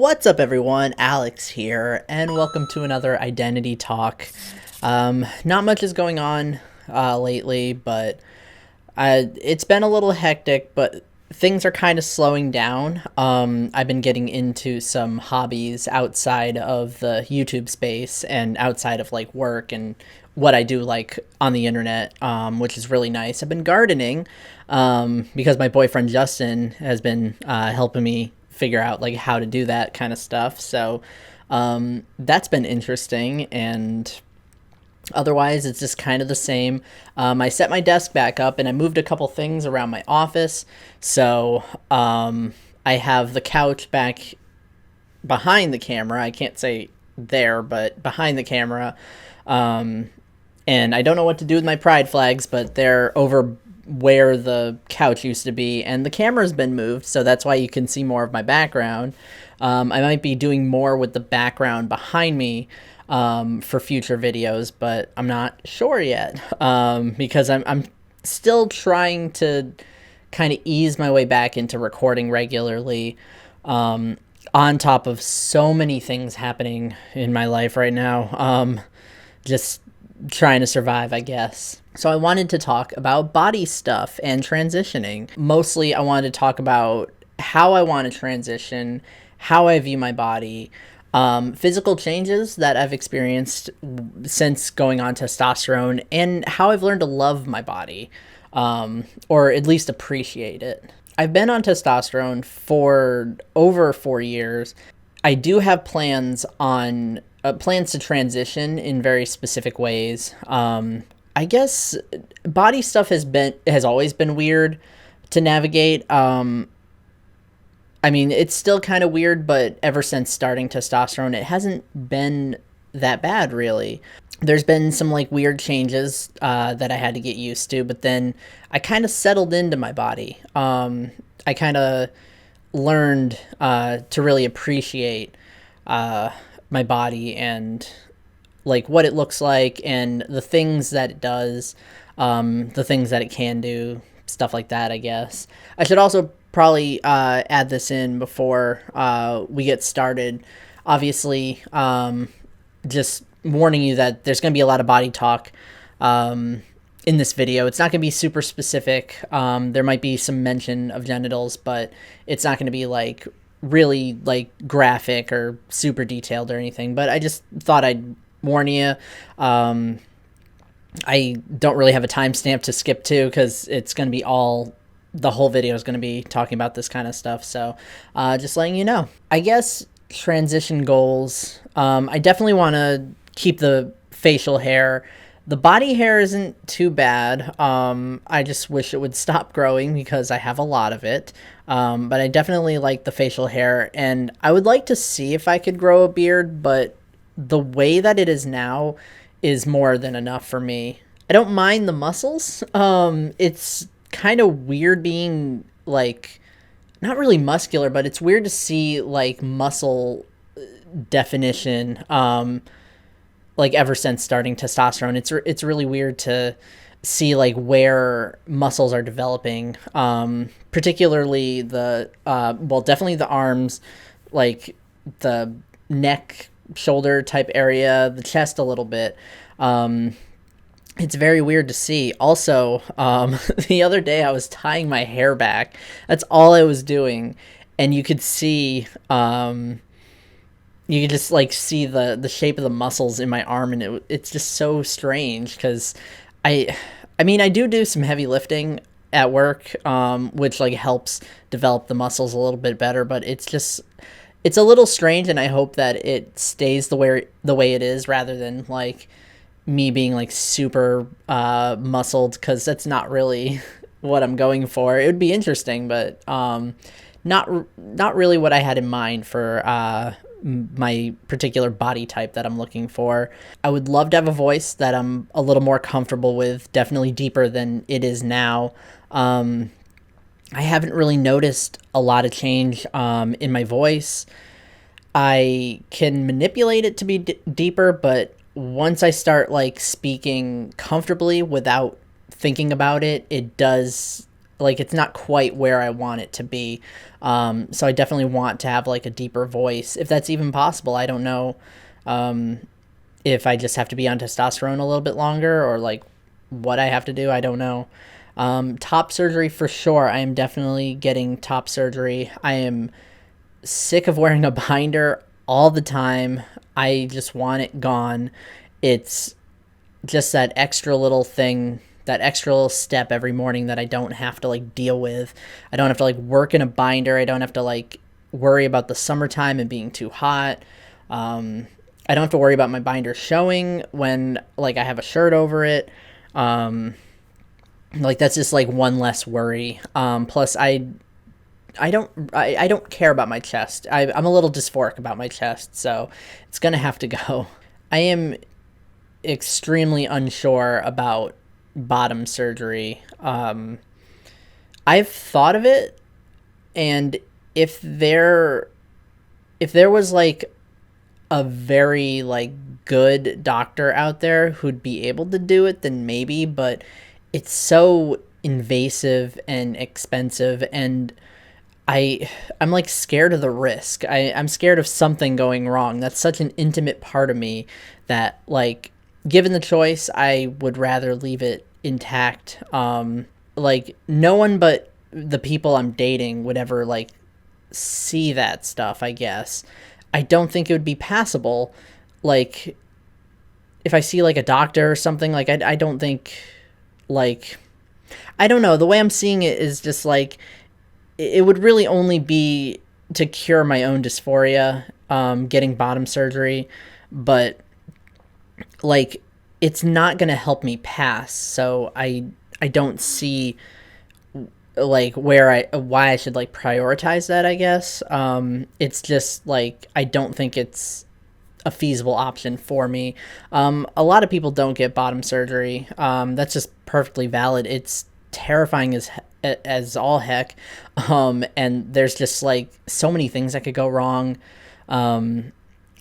What's up, everyone? Alex here, and welcome to another identity talk. Not much is going on lately, but it's been a little hectic, but things are kind of slowing down. I've been getting into some hobbies outside of the YouTube space and outside of like work and what I do like on the internet, which is really nice. I've been gardening because my boyfriend Justin has been helping me figure out like how to do that kind of stuff. So that's been interesting, and otherwise it's just kind of the same. I set my desk back up and I moved a couple things around my office. So I have the couch back behind the camera. I can't say there, but behind the camera. And I don't know what to do with my pride flags, but they're over where the couch used to be, and the camera's been moved, so that's why you can see more of my background. I might be doing more with the background behind me for future videos, but I'm not sure yet because I'm still trying to kind of ease my way back into recording regularly, on top of so many things happening in my life right now. Just trying to survive, I guess. So I wanted to talk about body stuff and transitioning. Mostly I wanted to talk about how I want to transition, how I view my body, physical changes that I've experienced since going on testosterone, and how I've learned to love my body, or at least appreciate it. I've been on testosterone for over 4 years. I do have plans to transition in very specific ways. I guess body stuff has always been weird to navigate. I mean, it's still kind of weird, but ever since starting testosterone, it hasn't been that bad, really. There's been some like weird changes that I had to get used to, but then I kind of settled into my body. I kind of learned to really appreciate my body and like what it looks like and the things that it does, the things that it can do, stuff like that, I guess. I should also probably add this in before we get started. Obviously, just warning you that there's going to be a lot of body talk in this video. It's not going to be super specific. There might be some mention of genitals, but it's not going to be like really like graphic or super detailed or anything. But I just thought I'd warn you. I don't really have a timestamp to skip to because it's going to be the whole video is going to be talking about this kind of stuff. So just letting you know. I guess transition goals. I definitely want to keep the facial hair. The body hair isn't too bad. I just wish it would stop growing because I have a lot of it. But I definitely like the facial hair, and I would like to see if I could grow a beard, but the way that it is now is more than enough for me. I don't mind the muscles. It's kind of weird being like, not really muscular, but it's weird to see like muscle definition, like ever since starting testosterone. It's really weird to see like where muscles are developing, particularly definitely the arms, like the neck, shoulder type area, the chest a little bit. It's very weird to see. Also, the other day I was tying my hair back. That's all I was doing, and you could see, you could just like see the shape of the muscles in my arm, and it's just so strange because I mean, I do some heavy lifting at work, which like helps develop the muscles a little bit better, but it's a little strange, and I hope that it stays the way it is rather than like me being like super muscled, because that's not really what I'm going for. It would be interesting, but not really what I had in mind for my particular body type that I'm looking for. I would love to have a voice that I'm a little more comfortable with, definitely deeper than it is now. I haven't really noticed a lot of change in my voice. I can manipulate it to be deeper, but once I start like speaking comfortably without thinking about it, it does like it's not quite where I want it to be. So I definitely want to have like a deeper voice, if that's even possible. I don't know if I just have to be on testosterone a little bit longer, or like what I have to do. I don't know. Top surgery for sure. I am definitely getting top surgery. I am sick of wearing a binder all the time. I just want it gone. It's just that extra little thing, that extra little step every morning that I don't have to like deal with. I don't have to like work in a binder. I don't have to like worry about the summertime and being too hot. I don't have to worry about my binder showing when like I have a shirt over it. Like that's just like one less worry. Plus I don't care about my chest. I'm a little dysphoric about my chest, so it's gonna have to go. I am extremely unsure about bottom surgery. I've thought of it, and if there was like a very like good doctor out there who'd be able to do it, then maybe, but it's so invasive and expensive, and I'm like scared of the risk. I'm scared of something going wrong. That's such an intimate part of me that, like, given the choice, I would rather leave it intact. Like no one but the people I'm dating would ever like see that stuff, I guess. I don't think it would be passable. Like if I see like a doctor or something, like I don't think, like, I don't know. The way I'm seeing it is just like it would really only be to cure my own dysphoria, getting bottom surgery, but like it's not going to help me pass. So I don't see like why I should like prioritize that, I guess. It's just like I don't think it's a feasible option for me. A lot of people don't get bottom surgery. That's just perfectly valid. It's terrifying as all heck. And there's just like so many things that could go wrong. And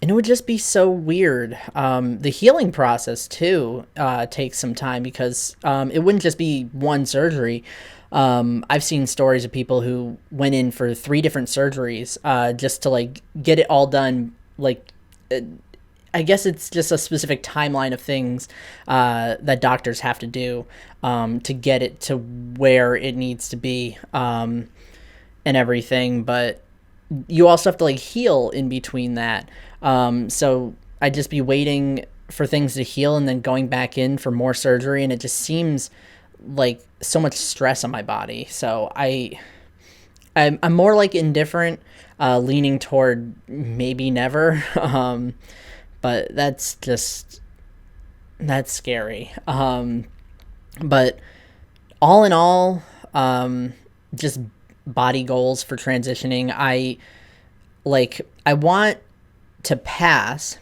it would just be so weird. The healing process too takes some time because it wouldn't just be one surgery. I've seen stories of people who went in for 3 different surgeries just to like get it all done. Like, I guess it's just a specific timeline of things that doctors have to do to get it to where it needs to be and everything. But you also have to like heal in between that. So I'd just be waiting for things to heal and then going back in for more surgery, and it just seems like so much stress on my body. So I'm more like indifferent, leaning toward maybe never. But that's scary. But all in all, just body goals for transitioning. I want to pass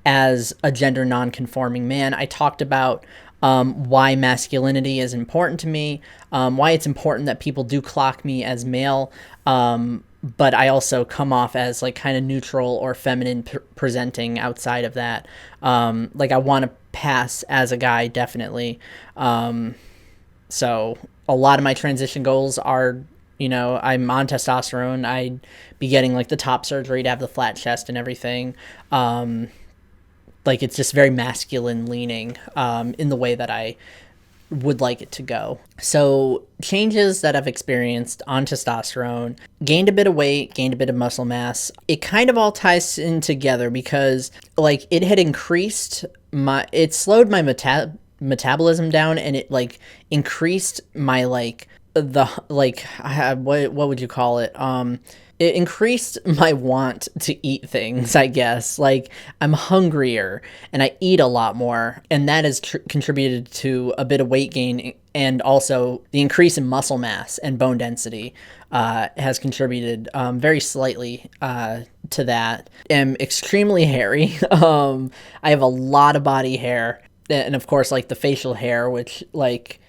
as a gender non-conforming man. I talked about why masculinity is important to me, why it's important that people do clock me as male, but I also come off as like kind of neutral or feminine presenting outside of that. Like I want to pass as a guy, definitely. So a lot of my transition goals are, I'm on testosterone. I'd be getting like the top surgery to have the flat chest and everything. Like it's just very masculine leaning in the way that I would like it to go. So changes that I've experienced on testosterone: gained a bit of weight, gained a bit of muscle mass. It kind of all ties in together because like it had it slowed my metabolism down, and it like increased my what would you call it? It increased my want to eat things, I guess. Like I'm hungrier and I eat a lot more, and that has contributed to a bit of weight gain, and also the increase in muscle mass and bone density has contributed very slightly to that. I'm extremely hairy. I have a lot of body hair, and of course like the facial hair, which like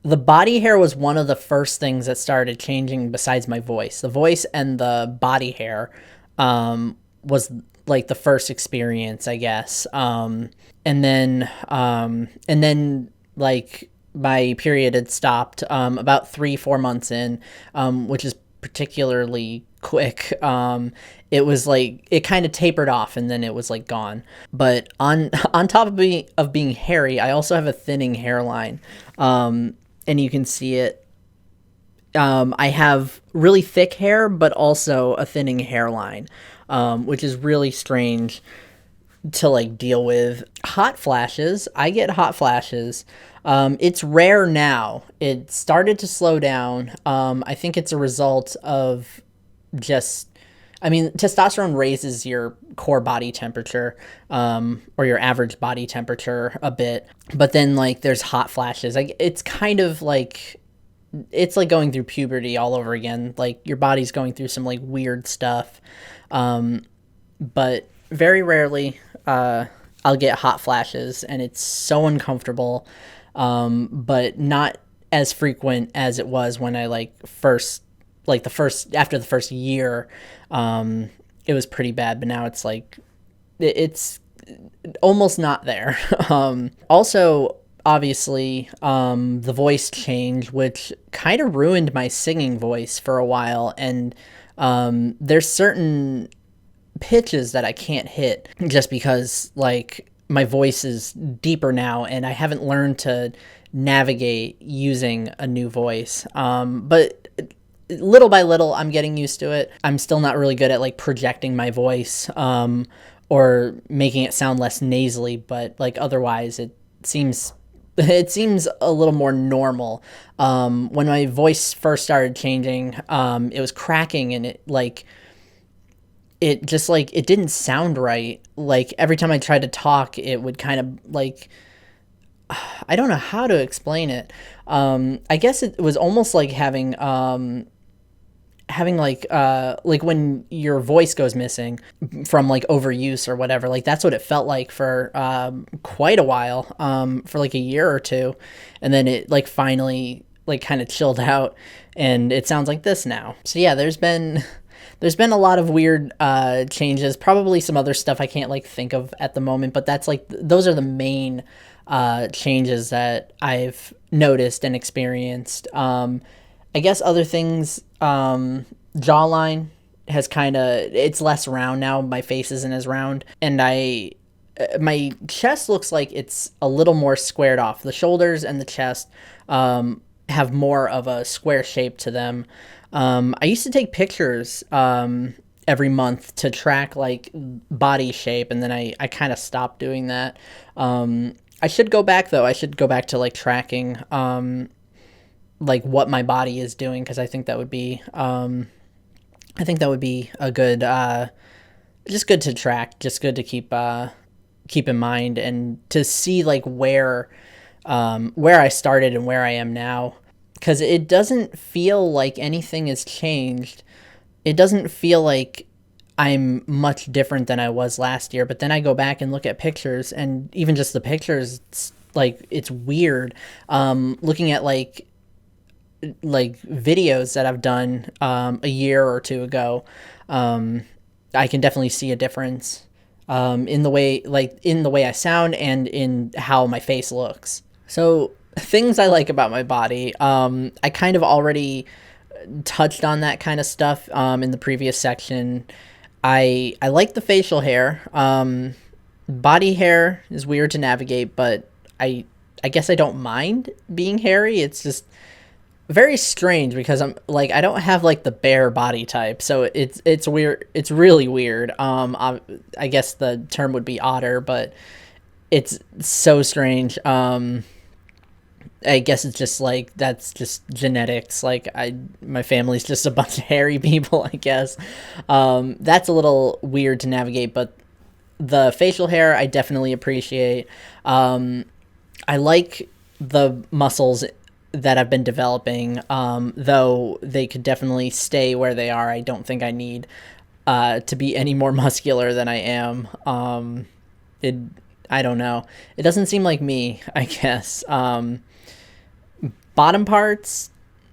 the body hair was one of the first things that started changing besides my voice. The voice and the body hair was like the first experience, I guess. And then like my period had stopped about 3-4 months in, which is particularly quick. It was like it kind of tapered off and then it was like gone. But on top of being hairy, I also have a thinning hairline, and you can see it. I have really thick hair, but also a thinning hairline, which is really strange to like deal with. Hot flashes. I get hot flashes. It's rare now. It started to slow down. I think it's a result of just, I mean, testosterone raises your core body temperature, or your average body temperature a bit. But then like there's hot flashes. Like it's kind of like, it's like going through puberty all over again. Like your body's going through some like weird stuff. But very rarely, I'll get hot flashes and it's so uncomfortable. But not as frequent as it was when I after the first year, it was pretty bad, but now it's like, it's almost not there. Also, obviously, the voice change, which kind of ruined my singing voice for a while. And, there's certain pitches that I can't hit just because like my voice is deeper now and I haven't learned to navigate using a new voice. But little by little, I'm getting used to it. I'm still not really good at like projecting my voice, or making it sound less nasally, but like otherwise seems it seems a little more normal. When my voice first started changing, it was cracking and it just like it didn't sound right. Like every time I tried to talk, it would kind of like, I don't know how to explain it. I guess it was almost like having like when your voice goes missing from like overuse or whatever. Like that's what it felt like for quite a while, for like a year or two, and then it like finally like kind of chilled out, and it sounds like this now. So yeah, there's been a lot of weird changes. Probably some other stuff I can't like think of at the moment, but that's like those are the main changes that I've noticed and experienced. I guess other things, jawline has kind of, it's less round now. My face isn't as round, and my chest looks like it's a little more squared off. The shoulders and the chest have more of a square shape to them. I used to take pictures every month to track like body shape, and then I kind of stopped doing that. I should go back though. I should go back to like tracking like what my body is doing, because I think that would be a good, just good to track, just good to keep in mind, and to see like where I started and where I am now, because it doesn't feel like anything has changed. It doesn't feel like I'm much different than I was last year, but then I go back and look at pictures, and even just the pictures, it's weird. Looking at like videos that I've done a year or two ago, I can definitely see a difference in the way I sound and in how my face looks. So things I like about my body, I kind of already touched on that kind of stuff in the previous section. I like the facial hair. Body hair is weird to navigate, but I guess I don't mind being hairy. It's just very strange because I'm like, I don't have like the bare body type, so it's weird. It's really weird. I guess the term would be otter, but it's so strange. I guess it's just like, that's just genetics. Like my family's just a bunch of hairy people, I guess. That's a little weird to navigate, but the facial hair I definitely appreciate. I like the muscles that I've been developing, though they could definitely stay where they are. I don't think I need to be any more muscular than I am. I don't know. It doesn't seem like me, I guess. Bottom parts,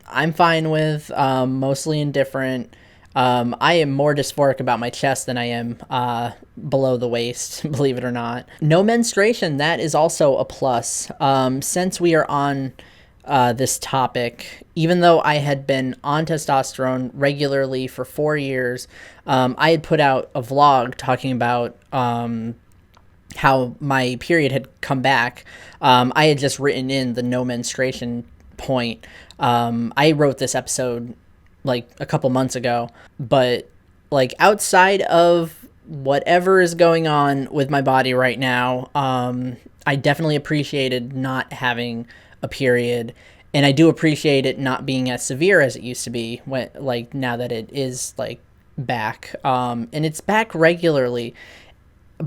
I'm fine with, mostly indifferent. I am more dysphoric about my chest than I am below the waist, believe it or not. No menstruation, that is also a plus. Since we are on this topic, even though I had been on testosterone regularly for 4 years, I had put out a vlog talking about how my period had come back. I had just written in the no menstruation point. I wrote this episode like a couple months ago, but like outside of whatever is going on with my body right now, I definitely appreciated not having a period, and I do appreciate it not being as severe as it used to be when, like, now that it is like back, and it's back regularly,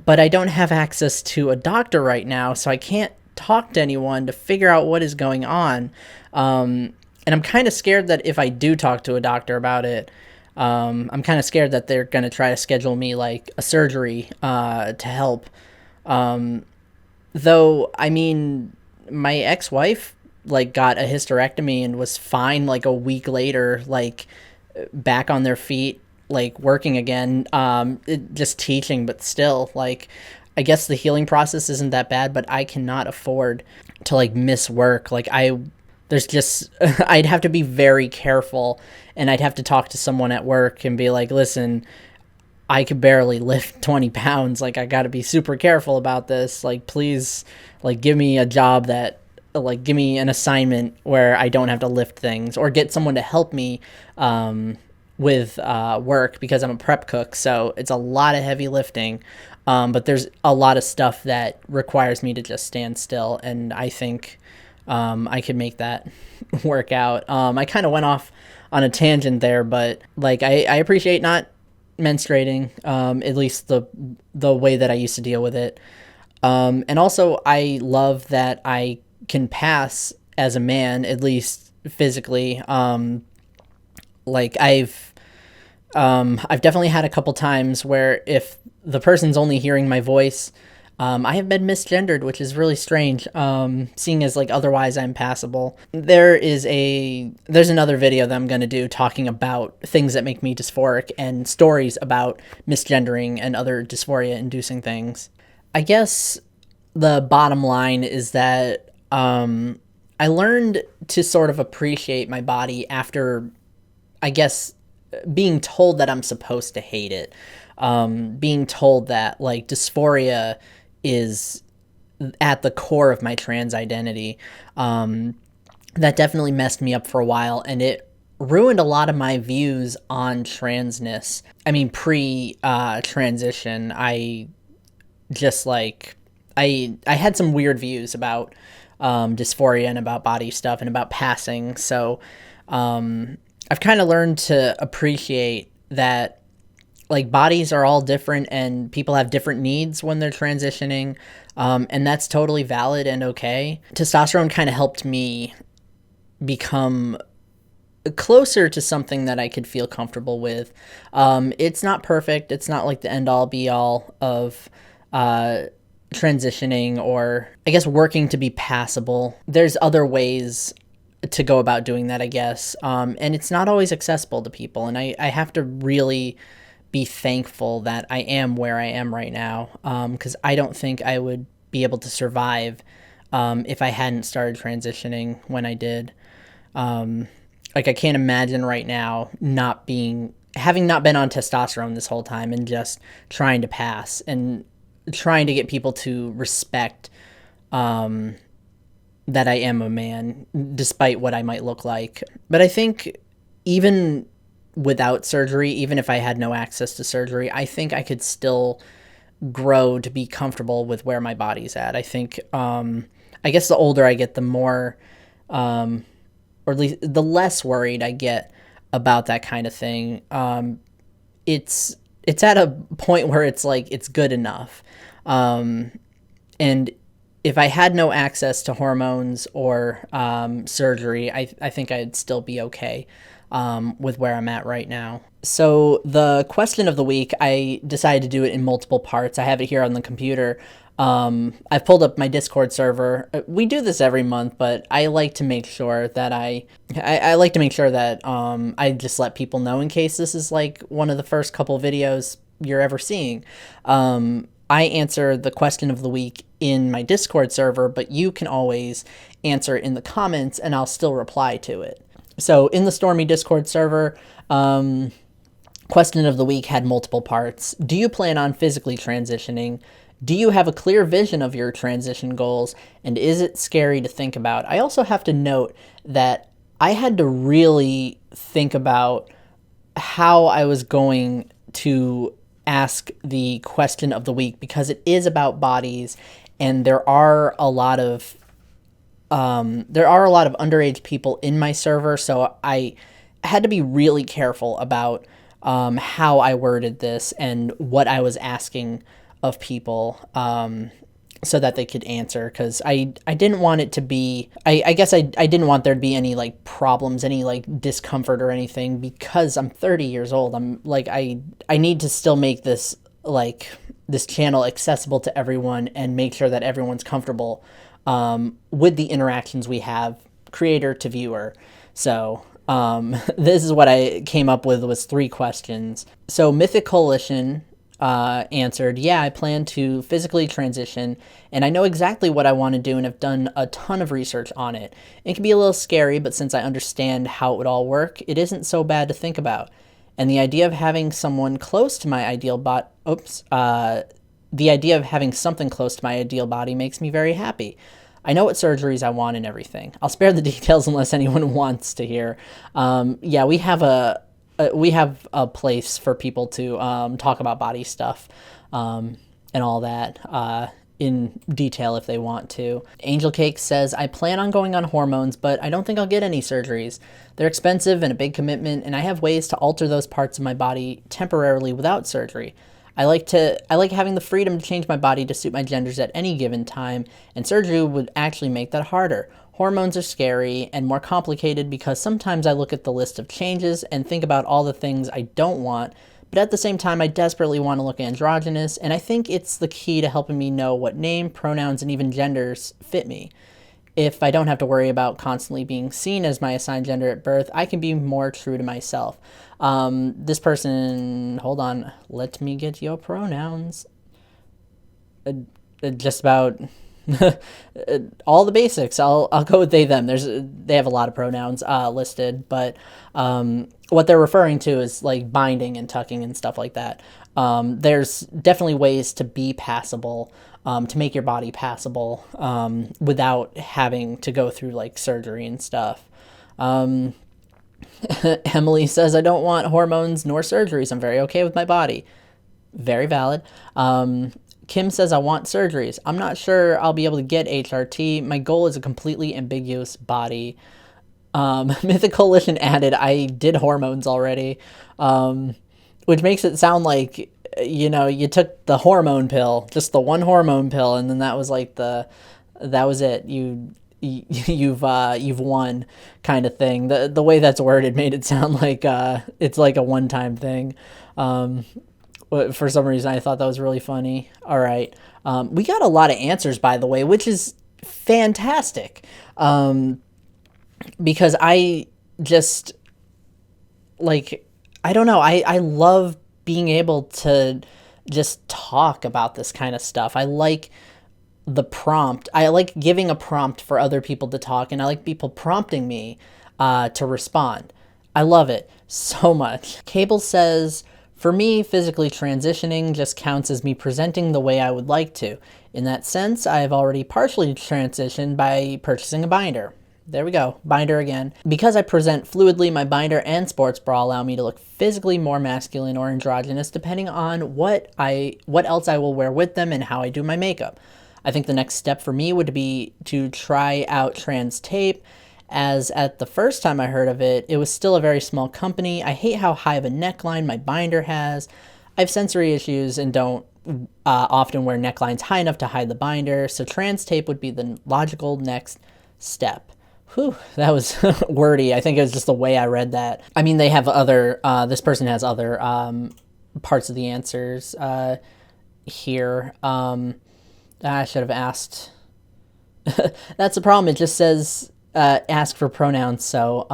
but I don't have access to a doctor right now, so I can't talk to anyone to figure out what is going on. And I'm kind of scared that if I do talk to a doctor about it, I'm kind of scared that they're going to try to schedule me like a surgery to help. Though, I mean, my ex-wife like got a hysterectomy and was fine like a week later, like back on their feet, like working again, just teaching, but still, like, I guess the healing process isn't that bad, but I cannot afford to like miss work. Like, there's just, I'd have to be very careful, and I'd have to talk to someone at work and be like, listen, I could barely lift 20 pounds. Like, I got to be super careful about this. Like, please, like, give me a job that, like, give me an assignment where I don't have to lift things, or get someone to help me with work, because I'm a prep cook. So it's a lot of heavy lifting. But there's a lot of stuff that requires me to just stand still. And I think I could make that work out. I kind of went off on a tangent there, but like, I appreciate not menstruating, at least the way that I used to deal with it. And also I love that I can pass as a man, at least physically. Like, I've definitely had a couple times where if the person's only hearing my voice, I have been misgendered, which is really strange, seeing as like otherwise I'm passable. There's another video that I'm going to do talking about things that make me dysphoric and stories about misgendering and other dysphoria inducing things. I guess the bottom line is that I learned to sort of appreciate my body after, I guess, being told that I'm supposed to hate it. Being told that like dysphoria is at the core of my trans identity. That definitely messed me up for a while, and it ruined a lot of my views on transness. I mean, transition, I just like, I had some weird views about dysphoria and about body stuff and about passing. So I've kind of learned to appreciate that, like, bodies are all different and people have different needs when they're transitioning, and that's totally valid and okay. Testosterone kind of helped me become closer to something that I could feel comfortable with. It's not perfect. It's not like the end-all be-all of transitioning, or I guess working to be passable. There's other ways to go about doing that, I guess, and it's not always accessible to people, and I have to really be thankful that I am where I am right now, because I don't think I would be able to survive if I hadn't started transitioning when I did. Like, I can't imagine right now having not been on testosterone this whole time and just trying to pass and trying to get people to respect that I am a man, despite what I might look like. But I think even without surgery, even if I had no access to surgery, I think I could still grow to be comfortable with where my body's at. I think, I guess the older I get, the more, or at least the less worried I get about that kind of thing. It's at a point where it's like, it's good enough. And if I had no access to hormones or surgery, I think I'd still be okay with where I'm at right now. So the question of the week, I decided to do it in multiple parts. I have it here on the computer. I've pulled up my Discord server. We do this every month, but I like to make sure that I like to make sure that I just let people know in case this is like one of the first couple videos you're ever seeing. I answer the question of the week in my Discord server, but you can always answer it in the comments and I'll still reply to it. So in the Stormy Discord server, question of the week had multiple parts. Do you plan on physically transitioning? Do you have a clear vision of your transition goals? And is it scary to think about? I also have to note that I had to really think about how I was going to ask the question of the week because it is about bodies and there are a lot of underage people in my server, so I had to be really careful about how I worded this and what I was asking of people so that they could answer, because I didn't want it to be, I guess I didn't want there to be any like problems, any like discomfort or anything, because I'm 30 years old. I'm like, I need to still make this like this channel accessible to everyone and make sure that everyone's comfortable with the interactions we have, creator to viewer. So this is what I came up with was 3 questions. So Mythic Coalition answered, yeah, I plan to physically transition and I know exactly what I want to do and have done a ton of research on it. It can be a little scary, but since I understand how it would all work, it isn't so bad to think about. And the idea of having someone close to my ideal the idea of having something close to my ideal body makes me very happy. I know what surgeries I want and everything. I'll spare the details unless anyone wants to hear. Yeah, we have a place for people to talk about body stuff and all that in detail if they want to. Angel Cake says, I plan on going on hormones, but I don't think I'll get any surgeries. They're expensive and a big commitment, and I have ways to alter those parts of my body temporarily without surgery. I like having the freedom to change my body to suit my genders at any given time, and surgery would actually make that harder. Hormones are scary and more complicated because sometimes I look at the list of changes and think about all the things I don't want, but at the same time I desperately want to look androgynous, and I think it's the key to helping me know what name, pronouns, and even genders fit me. If I don't have to worry about constantly being seen as my assigned gender at birth, I can be more true to myself. This person, hold on, let me get your pronouns. Just about all the basics. I'll go with they, them. They have a lot of pronouns listed, but what they're referring to is like binding and tucking and stuff like that. There's definitely ways to be passable, to make your body passable without having to go through like surgery and stuff. Emily says, I don't want hormones nor surgeries. I'm very okay with my body. Very valid. Kim says, I want surgeries. I'm not sure I'll be able to get HRT. My goal is a completely ambiguous body. Mythic Coalition added, I did hormones already, which makes it sound like, you know, you took the hormone pill, just the one hormone pill, and then that was like that was it. You've won kind of thing. The way that's worded made it sound like it's like a one-time thing. For some reason I thought that was really funny. All right. We got a lot of answers, by the way, which is fantastic. Because I just like, I don't know. I love being able to just talk about this kind of stuff. I like the prompt. I like giving a prompt for other people to talk, and I like people prompting me to respond. I love it so much. Cable says, for me, physically transitioning just counts as me presenting the way I would like to. In that sense, I have already partially transitioned by purchasing a binder. There we go, binder again. Because I present fluidly, my binder and sports bra allow me to look physically more masculine or androgynous depending on what else I will wear with them and how I do my makeup. I think the next step for me would be to try out trans tape, as at the first time I heard of it, it was still a very small company. I hate how high of a neckline my binder has. I have sensory issues and don't often wear necklines high enough to hide the binder, so trans tape would be the logical next step. Whew, that was wordy. I think it was just the way I read that. I mean, they have other, this person has other parts of the answers here. I should have asked. That's the problem. It just says ask for pronouns, so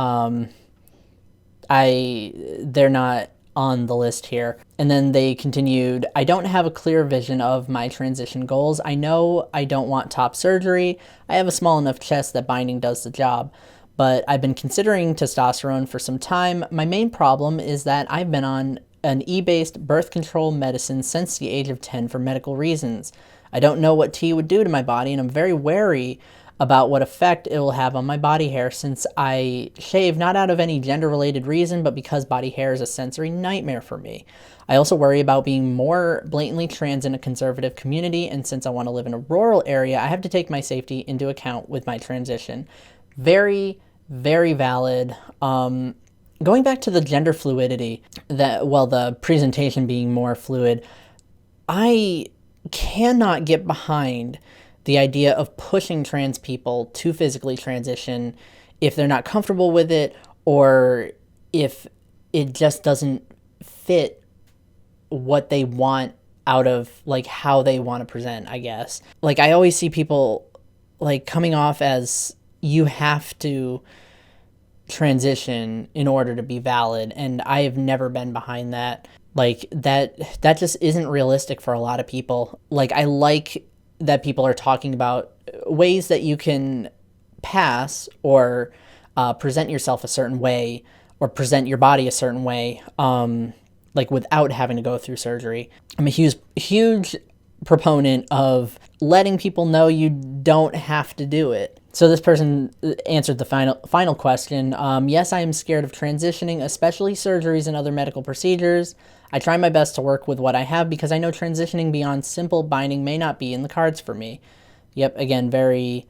they're not on the list here. And then they continued, I don't have a clear vision of my transition goals. I know I don't want top surgery. I have a small enough chest that binding does the job. But I've been considering testosterone for some time. My main problem is that I've been on an E-based birth control medicine since the age of 10 for medical reasons. I don't know what T would do to my body, and I'm very wary about what effect it will have on my body hair since I shave not out of any gender-related reason, but because body hair is a sensory nightmare for me. I also worry about being more blatantly trans in a conservative community, and since I want to live in a rural area, I have to take my safety into account with my transition. Very, very valid. Going back to the gender fluidity, the presentation being more fluid, I cannot get behind the idea of pushing trans people to physically transition if they're not comfortable with it, or if it just doesn't fit what they want out of like how they want to present, I guess. Like I always see people like coming off as you have to transition in order to be valid, and I have never been behind that. Like that just isn't realistic for a lot of people. Like I like that people are talking about ways that you can pass or present yourself a certain way or present your body a certain way, like without having to go through surgery. I'm a huge proponent of letting people know you don't have to do it. So this person answered the final question. Yes, I am scared of transitioning, especially surgeries and other medical procedures. I try my best to work with what I have because I know transitioning beyond simple binding may not be in the cards for me. Yep, again, very,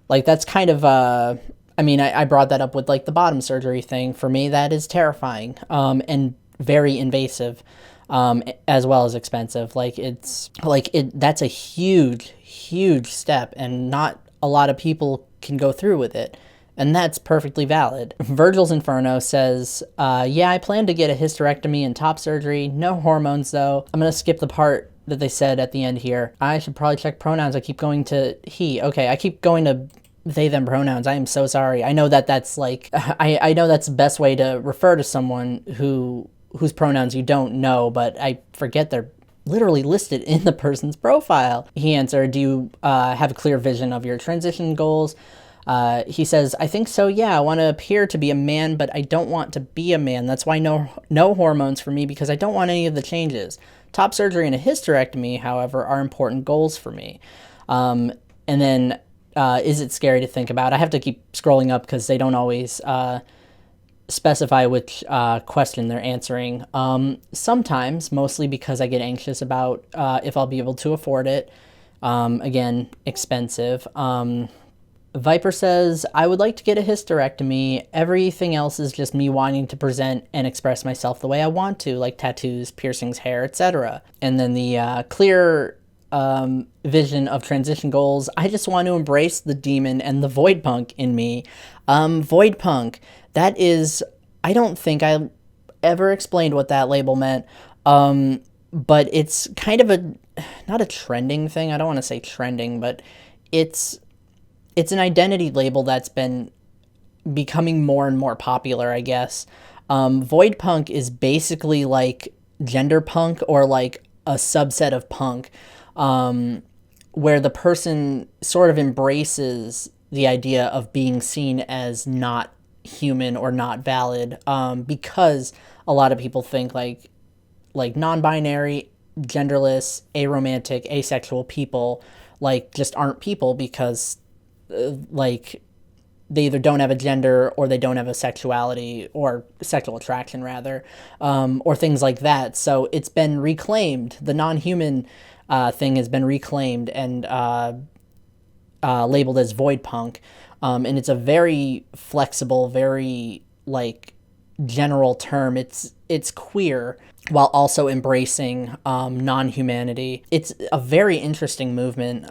like that's kind of, I brought that up with like the bottom surgery thing. For me, that is terrifying and very invasive, as well as expensive. That's a huge step, and not a lot of people can go through with it. And that's perfectly valid. Virgil's Inferno says, yeah, I plan to get a hysterectomy and top surgery. No hormones, though. I'm going to skip the part that they said at the end here. I should probably check pronouns. I keep going to he. Okay, I keep going to they, them pronouns. I am so sorry. I know that's like, I know that's the best way to refer to someone whose pronouns you don't know, but I forget they're literally listed in the person's profile. He answered, do you have a clear vision of your transition goals? He says, I think so, yeah. I want to appear to be a man, but I don't want to be a man. That's why no hormones for me, because I don't want any of the changes. Top surgery and a hysterectomy, however, are important goals for me. And then, is it scary to think about? I have to keep scrolling up because they don't always specify which question they're answering. Sometimes, mostly because I get anxious about if I'll be able to afford it. Again, expensive. Viper says, I would like to get a hysterectomy. Everything else is just me wanting to present and express myself the way I want to, like tattoos, piercings, hair, etc. And then the clear vision of transition goals, I just want to embrace the demon and the void punk in me. Void punk, that is, I don't think I ever explained what that label meant, but it's kind of not a trending thing. I don't want to say trending, but it's an identity label that's been becoming more and more popular, I guess. Void punk is basically like gender punk, or like a subset of punk, where the person sort of embraces the idea of being seen as not human or not valid, because a lot of people think like non-binary, genderless, aromantic, asexual people like just aren't people because like they either don't have a gender or they don't have a sexuality or sexual attraction rather, or things like that. So it's been reclaimed. The non-human thing has been reclaimed and labeled as void punk. And it's a very flexible, very like general term. It's queer while also embracing non-humanity. It's a very interesting movement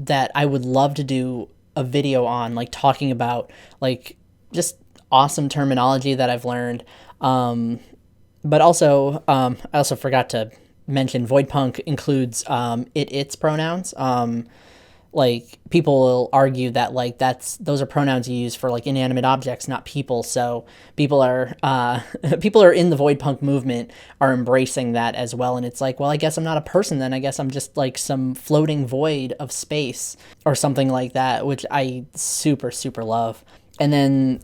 that I would love to do a video on, like talking about like just awesome terminology that I've learned. But also, I also forgot to mentioned, void punk includes its pronouns. Like people will argue that like those are pronouns you use for like inanimate objects, not people. So people are people are in the void punk movement are embracing that as well. And it's like, well, I guess I'm not a person then. I guess I'm just like some floating void of space or something like that, which I super, super love. And then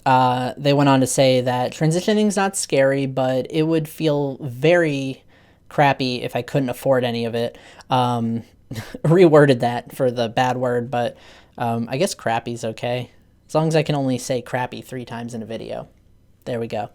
they went on to say that transitioning is not scary, but it would feel very crappy if I couldn't afford any of it. Reworded that for the bad word, but I guess crappy's okay. As long as I can only say crappy 3 times in a video. There we go.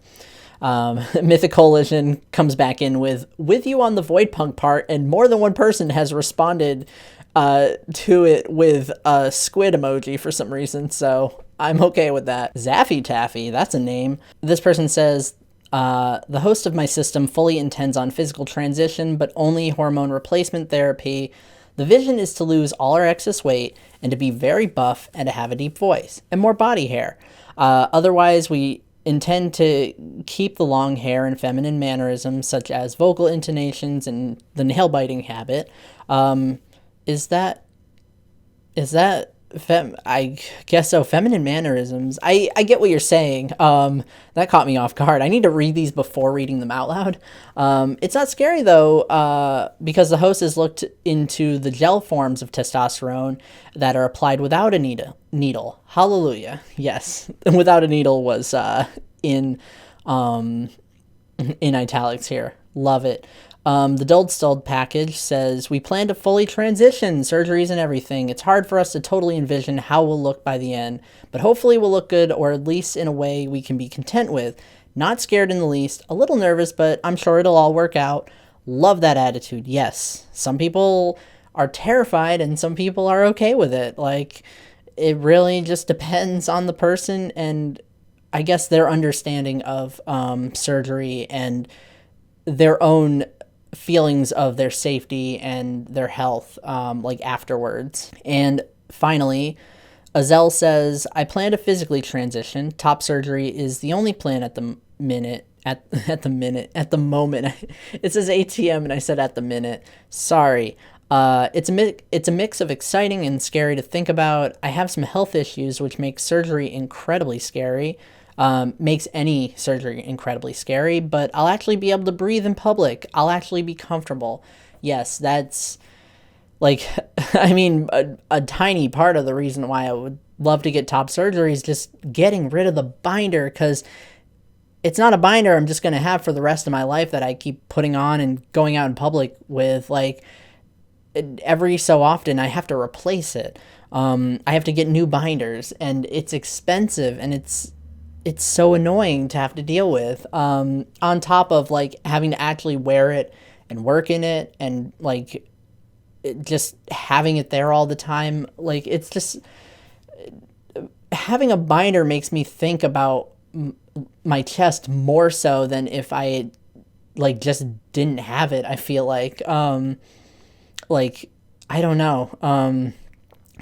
Mythic Coalition comes back in with you on the void punk part, and more than one person has responded to it with a squid emoji for some reason, so I'm okay with that. Zaffy Taffy, that's a name. This person says, the host of my system fully intends on physical transition, but only hormone replacement therapy. The vision is to lose all our excess weight and to be very buff and to have a deep voice and more body hair. Otherwise, we intend to keep the long hair and feminine mannerisms such as vocal intonations and the nail biting habit. Is that I guess so. Feminine mannerisms. I get what you're saying. That caught me off guard. I need to read these before reading them out loud. It's not scary though, because the host has looked into the gel forms of testosterone that are applied without a needle. Hallelujah. Yes, without a needle was in italics here. Love it. The Dulled package says, we plan to fully transition, surgeries and everything. It's hard for us to totally envision how we'll look by the end, but hopefully we'll look good, or at least in a way we can be content with. Not scared in the least, a little nervous, but I'm sure it'll all work out. Love that attitude. Yes, some people are terrified and some people are okay with it. Like, it really just depends on the person and I guess their understanding of surgery and their own feelings of their safety and their health, like afterwards. And finally, Azel says, I plan to physically transition. Top surgery is the only plan at the minute. At the moment. It says ATM and I said at the minute. Sorry. It's a mix of exciting and scary to think about. I have some health issues which makes surgery incredibly scary. Makes any surgery incredibly scary, but I'll actually be able to breathe in public. I'll actually be comfortable. Yes, that's like, I mean, a tiny part of the reason why I would love to get top surgery is just getting rid of the binder, because it's not a binder I'm just going to have for the rest of my life that I keep putting on and going out in public with. Like, every so often I have to replace it. I have to get new binders, and it's expensive, and it's so annoying to have to deal with, on top of like having to actually wear it and work in it and like just having it there all the time. Like, it's just, having a binder makes me think about my chest more so than if I like just didn't have it. I feel like I don't know.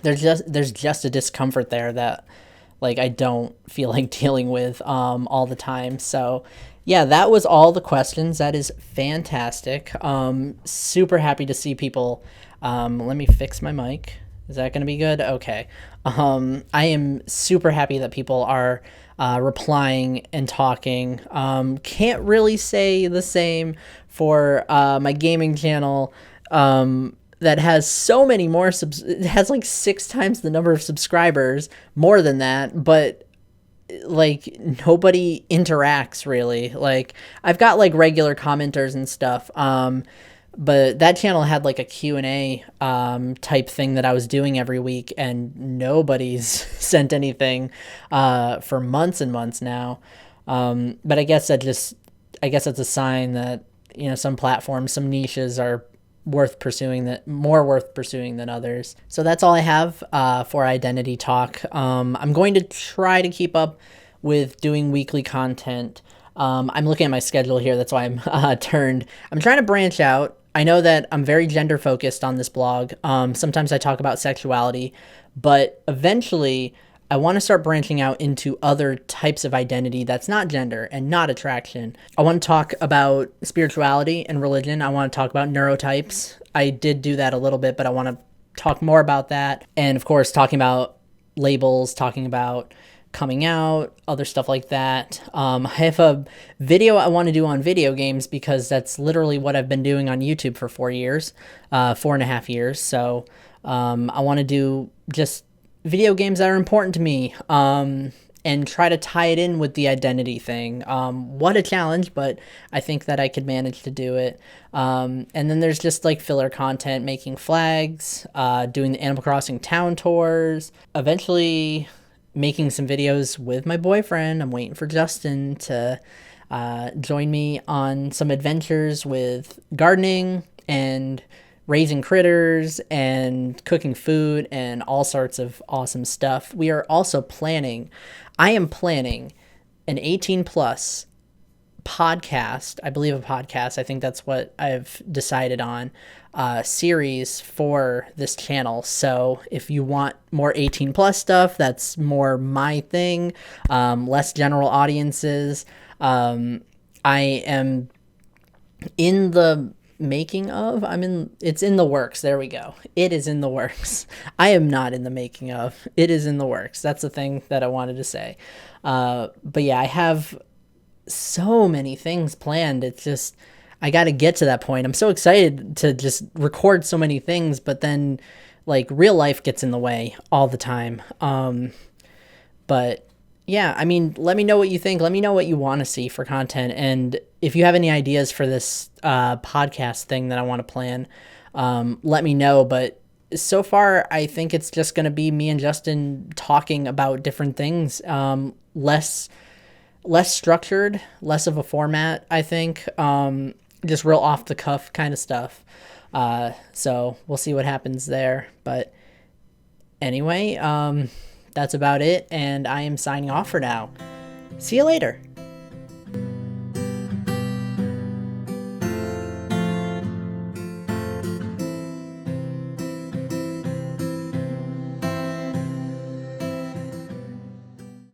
There's just a discomfort there that like I don't feel like dealing with all the time. So yeah, that was all the questions. That is fantastic. Super happy to see people. Let me fix my mic. Is that going to be good? Okay. I am super happy that people are replying and talking. Can't really say the same for my gaming channel. That has so many more it has like 6 times the number of subscribers, more than that, but like nobody interacts really. Like, I've got like regular commenters and stuff, but that channel had like a Q&A type thing that I was doing every week, and nobody's sent anything for months and months now. But I guess that's a sign that, you know, some platforms, some niches are more worth pursuing than others. So that's all I have for Identity Talk. I'm going to try to keep up with doing weekly content. I'm looking at my schedule here. That's why I'm I'm trying to branch out. I know that I'm very gender focused on this blog. Sometimes I talk about sexuality, but eventually I want to start branching out into other types of identity that's not gender and not attraction. I want to talk about spirituality and religion. I want to talk about neurotypes. I did do that a little bit, but I want to talk more about that. And of course, talking about labels, talking about coming out, other stuff like that. I have a video I want to do on video games because that's literally what I've been doing on YouTube for 4 years, 4.5 years. So I want to do just video games that are important to me, and try to tie it in with the identity thing. What a challenge, but I think that I could manage to do it. And then there's just like filler content, making flags, doing the Animal Crossing town tours, eventually making some videos with my boyfriend. I'm waiting for Justin to join me on some adventures with gardening and raising critters and cooking food and all sorts of awesome stuff. We are also I am planning an 18 plus podcast, I believe a podcast, I think that's what I've decided on, series for this channel. So if you want more 18 plus stuff, that's more my thing, less general audiences. I am in the making of, it's in the works. There we go. It is in the works. I am not in the making of. It is in the works. That's the thing that I wanted to say. But yeah, I have so many things planned. It's just, I got to get to that point. I'm so excited to just record so many things, but then like real life gets in the way all the time. But yeah, let me know what you think. Let me know what you want to see for content. And if you have any ideas for this podcast thing that I want to plan, let me know. But so far, I think it's just going to be me and Justin talking about different things, less structured, less of a format, I think. Just real off the cuff kind of stuff. So we'll see what happens there. But anyway, that's about it, and I am signing off for now. See you later.